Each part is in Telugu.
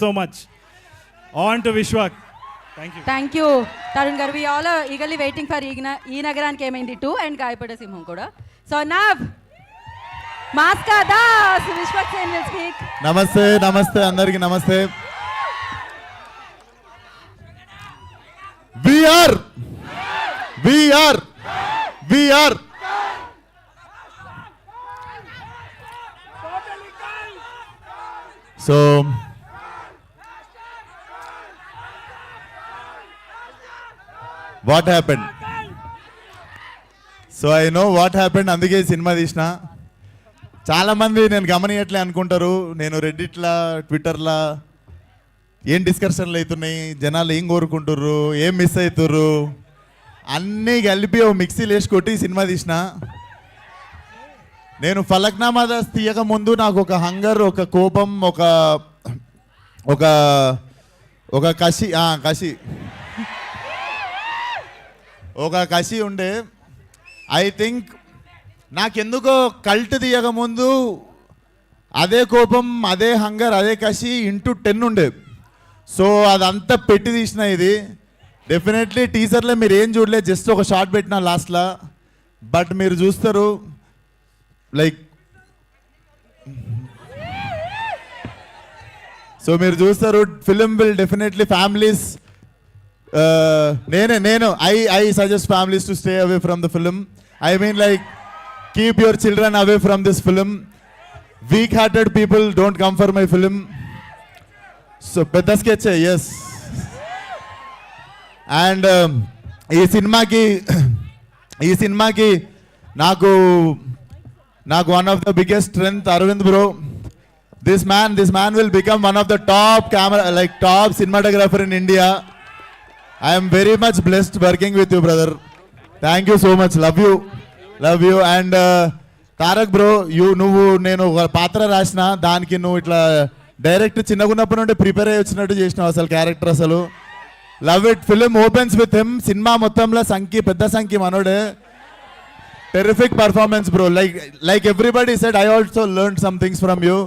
so much. On to Vishwak. Thank you. Thank you, Tarun garu. We all are eagerly waiting for ee nagaraniki emaindi 2 and Gayapada Simham kuda. So now, Maska Das, Vishwak Sen will speak. Namaste, namaste, andariki namaste. We are. So, what happened? So I know what happened. అందుకే సినిమా తీసిన. చాలా మంది నేను గమనియట్లే అనుకుంటారు. నేను రెడ్డిట్లా ట్విట్టర్లా ఏం డిస్కషన్లు అవుతున్నాయి, జనాలు ఏం కోరుకుంటుర్రు, ఏం మిస్ అవుతుర్రు అన్నీ కలిపి ఓ మిక్సీలు వేసి కొట్టి సినిమా తీసిన. నేను ఫలక్నామా దాస్ తీయక ముందు నాకు ఒక హంగర్, ఒక కోపం, ఒక కసి ఉండే. ఐ థింక్ నాకెందుకో కల్ట్ తీయక ముందు అదే కోపం, అదే హంగర్, అదే కసి ఇంటూ 10 ఉండే. సో అదంతా పెట్టి తీసిన. ఇది డెఫినెట్లీ టీజర్లో మీరు ఏం చూడలేదు, జస్ట్ ఒక షార్ట్ పెట్టిన లాస్ట్లో. బట్ మీరు చూస్తారు లైక్ మీరు చూస్తారు film will definitely families I suggest families to stay away from the film. I mean like keep your children away from this film. Weak-hearted people don't come for my film. So పెద్ద sketch, yes. And ఈ సినిమాకి నాకు one of the biggest strength Arvind bro. This man will become one of the top cinematographer in India. I am very much blessed working with you, brother. Thank you so much. Love you. And Tarak bro, నేను ఒక పాత్ర రాసిన దానికి నువ్వు ఇట్లా డైరెక్ట్ చిన్నగున్నప్పటి నుండి ప్రిపేర్ అయ్యి వచ్చినట్టు చేసినావు అసలు క్యారెక్టర్. అసలు love it. Film opens with him. Cinema మొత్తంలో పెద్ద సంఖ్య మనోడే. Terrific performance bro. like everybody said, I also learned some things from you.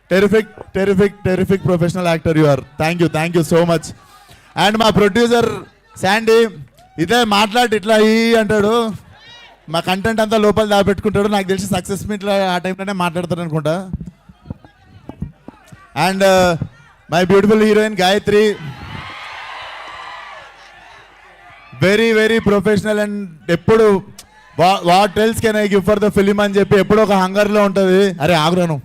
Terrific professional actor you are. Thank you so much. And మా ప్రొడ్యూసర్ శాండీ ఇదే మాట్లాడి ఇట్లా అంటాడు, మా కంటెంట్ అంతా లోపల దాపెట్టుకుంటాడు. నాకు తెలిసి సక్సెస్ మీట్లో ఆ టైంలోనే మాట్లాడతాడు అనుకుంటా. And my beautiful heroine Gayathri, very professional. And ఎప్పుడు what else can I give for the film అని చెప్పి ఎప్పుడు ఒక హంగర్లో ఉంటుంది. అరే ఆగ్రహం,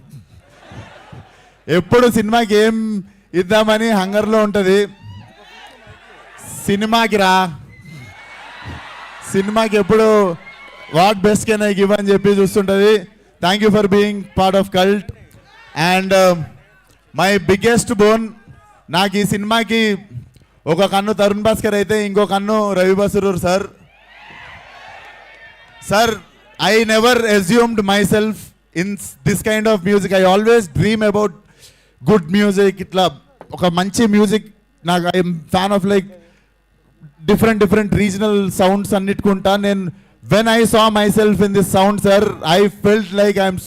ఎప్పుడు సినిమాకి ఏం ఇద్దామని హంగర్లో ఉంటుంది. సినిమాకి ఎప్పుడు what best can I give అని చెప్పి చూస్తుంటుంది. Thank you for being part of Cult. And my biggest boon, నాకు ఈ సినిమాకి ఒక కన్ను తరుణ్ భాస్కర్ అయితే ఇంకో కన్ను Ravi Basrur sir. I never assumed myself in this kind of music. I always dream about good music. ఇట్లా ఒక మంచి మ్యూజిక్. నాకు I'm fan of like different regional sounds అన్నిటికుంటా. నేను when I saw myself in this sound, sir, I felt like I'm